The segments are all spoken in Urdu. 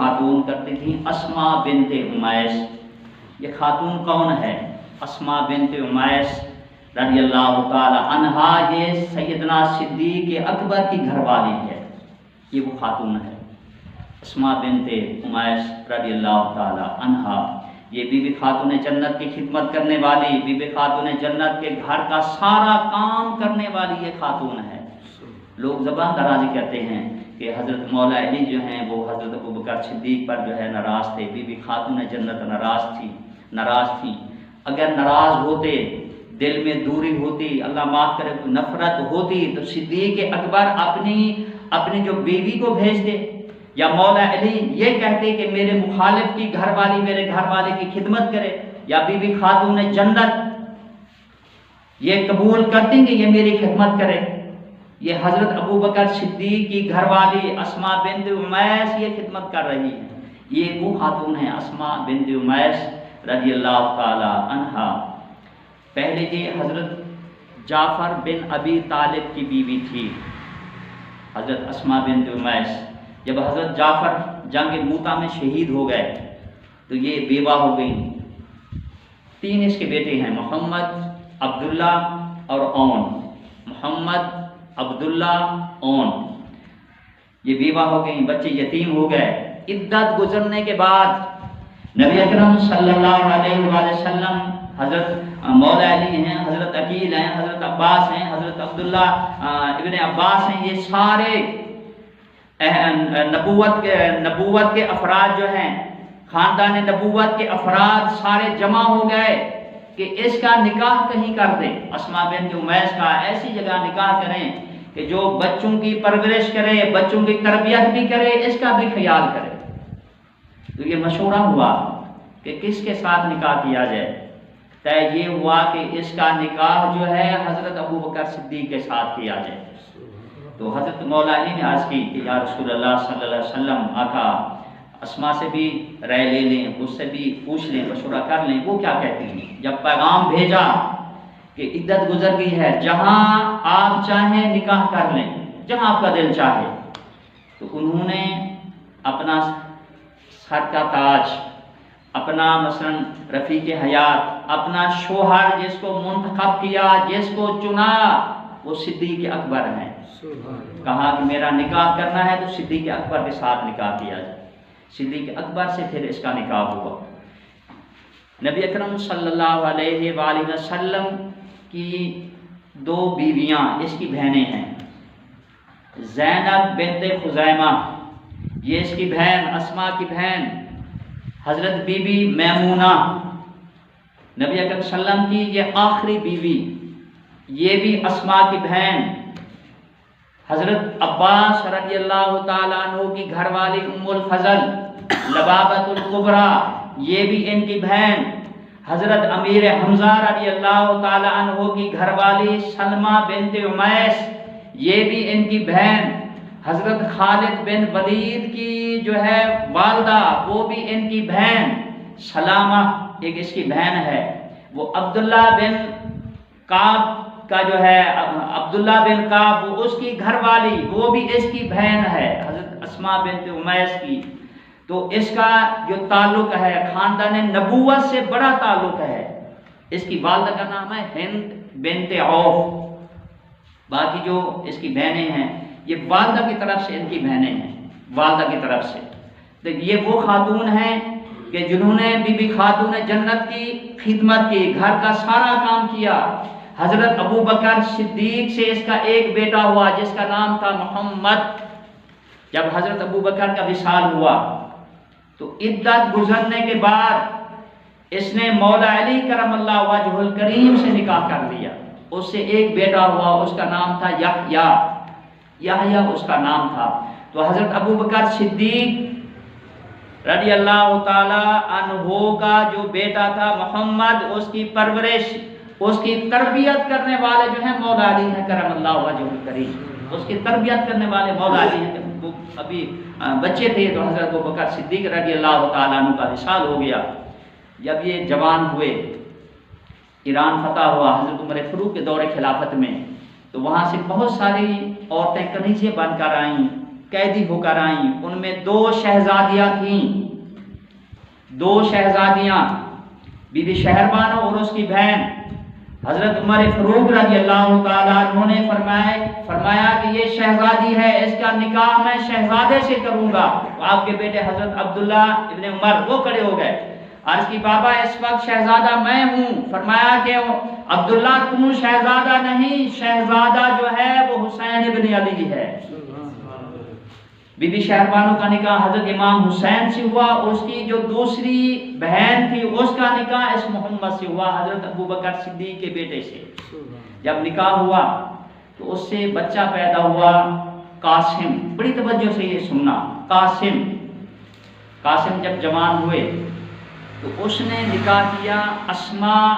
خاتون کرتی تھیں اسما بنت امیس۔ یہ خاتون کون ہے؟ اسما بنت امیس رضی اللہ تعالی عنہا، یہ سیدنا صدیق اکبر کی گھر والی ہے، یہ وہ خاتون ہے اسما بنت امیس رضی اللہ تعالی عنہا۔ یہ بی بی خاتون جنت کی خدمت کرنے والی، بی بی خاتون جنت کے گھر کا سارا کام کرنے والی یہ خاتون ہے۔ لوگ زبان درازی کہتے ہیں کہ حضرت مولا علی جو ہیں وہ حضرت ابوبکر صدیق پر جو ہے ناراض تھے، بی بی خاتون جنت ناراض تھی۔ اگر ناراض ہوتے، دل میں دوری ہوتی، اللہ معاف کرے نفرت ہوتی، تو صدیق اکبر اپنی جو بیوی کو بھیجتے، یا مولا علی یہ کہتے کہ میرے مخالف کی گھر والی میرے گھر والے کی خدمت کرے، یا بی بی خاتون جنت یہ قبول کرتی کہ یہ میری خدمت کرے۔ یہ حضرت ابوبکر صدیق کی گھر والی اسما بنت امیس یہ خدمت کر رہی ہے۔ یہ وہ خاتون ہے اسما بنت امیس رضی اللہ تعالی عنہا۔ پہلے یہ حضرت جعفر بن ابی طالب کی بیوی تھی حضرت اسما بنت امیس۔ جب حضرت جعفر جنگ موتا میں شہید ہو گئے تو یہ بیوہ ہو گئیں۔ 3 اس کے بیٹے ہیں، محمد، عبداللہ اور اون۔ محمد، عبداللہ، اون، یہ بیوہ ہو گئیں، بچے یتیم ہو گئے۔ عدت گزرنے کے بعد نبی اکرم صلی اللہ علیہ وآلہ وسلم، حضرت مولا علی ہیں، حضرت عقیل ہیں، حضرت عباس ہیں، حضرت عبداللہ ابن عباس ہیں، یہ سارے نبوت کے افراد جو ہیں، خاندان نبوت کے افراد سارے جمع ہو گئے کہ اس کا نکاح کہیں کر دیں، اسما بنت امیس کا ایسی جگہ نکاح کریں کہ جو بچوں کی پرورش کرے، بچوں کی تربیت بھی کرے، اس کا بھی خیال کرے۔ تو یہ مشورہ ہوا کہ کس کے ساتھ نکاح کیا جائے۔ طے یہ ہوا کہ اس کا نکاح جو ہے حضرت ابوبکر صدیق کے ساتھ کیا جائے۔ تو حضرت مولا علی نے عرض کی کہ یا رسول اللہ صلی اللہ علیہ وسلم، آقا اسما سے بھی رائے لے لیں، اس سے بھی پوچھ لیں، مشورہ کر لیں، وہ کیا کہتی ہیں۔ جب پیغام بھیجا کہ عدت گزر گئی ہے، جہاں آپ چاہیں نکاح کر لیں، جہاں آپ کا دل چاہے، تو انہوں نے اپنا سر کا تاج، اپنا مثلا رفیق حیات، اپنا شوہر جس کو منتخب کیا، جس کو چنا، وہ صدیق اکبر ہیں، کہا کہ میرا نکاح کرنا ہے تو صدیق اکبر کے ساتھ نکاح کیا جائے۔ صدیق اکبر سے پھر اس کا نکاح ہوا۔ نبی اکرم صلی اللہ علیہ وآلہ وسلم کی 2 بیویاں اس کی بہنیں ہیں، زینب بنت خزیمہ، یہ اس کی بہن، اسما کی بہن، حضرت بی بی میمونہ، نبی اکرم صلی اللہ علیہ وسلم کی یہ آخری بیوی، یہ بھی اسما کی بہن، حضرت عباس رضی اللہ تعالیٰ عنہ کی گھر والی ام الفضل لبابۃ الکبریٰ، یہ بھی ان کی بہن، حضرت امیر حمزہ رضی اللہ تعالیٰ عنہ کی گھر والی سلمہ بنت امیس، یہ بھی ان کی بہن، حضرت خالد بن ولید کی جو ہے والدہ، وہ بھی ان کی بہن، سلامہ ایک اس کی بہن ہے، وہ عبداللہ بن کعب کا جو ہے عبداللہ بن کعب، وہ اس کی گھر والی، وہ بھی اس کی بہن ہے حضرت اسما بنت امیس کی۔ تو اس کا جو تعلق ہے خاندان نبوت سے بڑا تعلق ہے۔ اس کی والدہ کا نام ہے ہند بنت عوف۔ باقی جو اس کی بہنیں ہیں یہ والدہ کی طرف سے ان کی بہنیں ہیں، والدہ کی طرف سے۔ تو یہ وہ خاتون ہیں کہ جنہوں نے بی بی خاتون جنت کی خدمت کی، گھر کا سارا کام کیا۔ حضرت ابوبکر صدیق سے اس کا ایک بیٹا ہوا جس کا نام تھا محمد۔ جب حضرت ابوبکر کا وصال ہوا تو عدت گزرنے کے بعد اس نے مولا علی کرم اللہ وجہ الکریم سے نکاح کر لیا۔ اس سے ایک بیٹا ہوا، اس کا نام تھا یحییٰ اس کا نام تھا۔ تو حضرت ابوبکر صدیق رضی اللہ تعالی عنہ کا جو بیٹا تھا محمد، اس کی پرورش، اس کی تربیت کرنے والے جو ہیں مولا علی ہیں کرم اللہ وجہ الکریم۔ اس کی تربیت کرنے والے مولا علی ہیں۔ وہ ابھی بچے تھے تو حضرت ابوبکر صدیق رضی اللہ تعالیٰ عنہ کا وصال ہو گیا۔ جب یہ جوان ہوئے، ایران فتح ہوا حضرت عمر فاروق کے دور خلافت میں، تو وہاں سے بہت ساری عورتیں کنیزیں بن کر آئیں قیدی ہو کر آئیں، ان میں 2 شہزادیاں تھیں، 2 شہزادیاں، بی بی شہربانو اور اس کی بہن۔ حضرت عمر فاروق رضی اللہ تعالیٰ عنہ نے فرمایا کہ یہ شہزادی ہے، اس کا نکاح میں شہزادے سے کروں گا۔ آپ کے بیٹے حضرت عبداللہ ابن عمر وہ کھڑے ہو گئے، عرض کی بابا اس وقت شہزادہ میں ہوں۔ فرمایا کہ عبداللہ تم شہزادہ نہیں، شہزادہ جو ہے وہ حسین ابن علی ہے۔ بی بی شہربانو کا نکاح حضرت امام حسین سے ہوا، اس کی جو دوسری بہن تھی اس کا نکاح اس محمد سے ہوا، حضرت ابوبکر صدیق کے بیٹے سے۔ جب نکاح ہوا تو اس سے بچہ پیدا ہوا قاسم۔ بڑی توجہ سے یہ سننا، قاسم جب جوان ہوئے تو اس نے نکاح کیا اسماء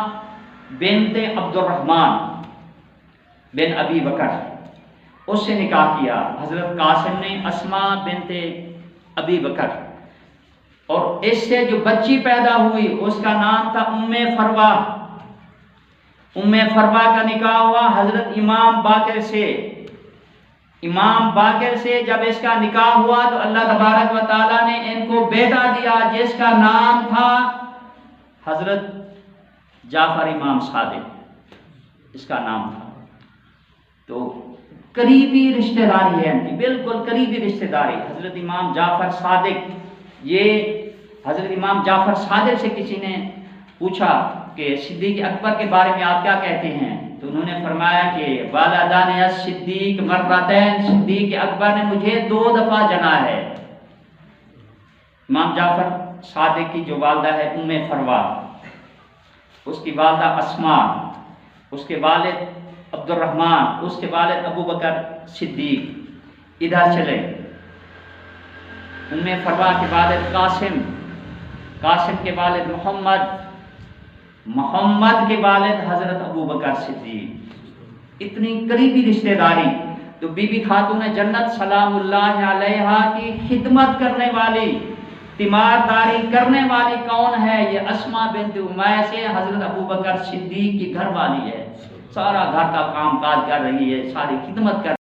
بنت عبد الرحمن بن ابی بکر، اس سے نکاح کیا حضرت قاسم نے اسماء بنت ابی بکر، اور اس سے جو بچی پیدا ہوئی اس کا نام تھا ام فروا۔ ام فروا کا نکاح ہوا حضرت امام باقر سے۔ امام باقر سے جب اس کا نکاح ہوا تو اللہ تبارک و تعالیٰ نے ان کو بیٹا دیا جس کا نام تھا حضرت جعفر امام صادق، اس کا نام تھا۔ تو قریبی رشتہ داری ہے ان کی، بالکل قریبی رشتہ داری۔ حضرت امام جعفر صادق، یہ حضرت امام جعفر صادق سے کسی نے پوچھا کہ صدیق اکبر کے بارے میں آپ کیا کہتے ہیں؟ تو انہوں نے فرمایا کہ والدان صدیق مرتين، صدیق اکبر نے مجھے 2 دفعہ جنا ہے۔ امام جعفر صادق کی جو والدہ ہے ام فروا، اس کی والدہ اسماء، اس کے والد عبد الرحمن، اس کے والد ابو بکر صدیق۔ ادھر چلے، ام فروا کے والد قاسم، قاسم کے والد محمد، محمد کے والد حضرت ابو بکر صدیق۔ اتنی قریبی رشتہ داری۔ تو بی بی خاتون جنت سلام اللہ علیہا کی خدمت کرنے والی، تیمارداری کرنے والی کون ہے؟ یہ اسماء بنت امیہ سے حضرت ابو بکر صدیق کی گھر والی ہے، سارا گھر کا کام کاج کر رہی ہے، ساری خدمت کر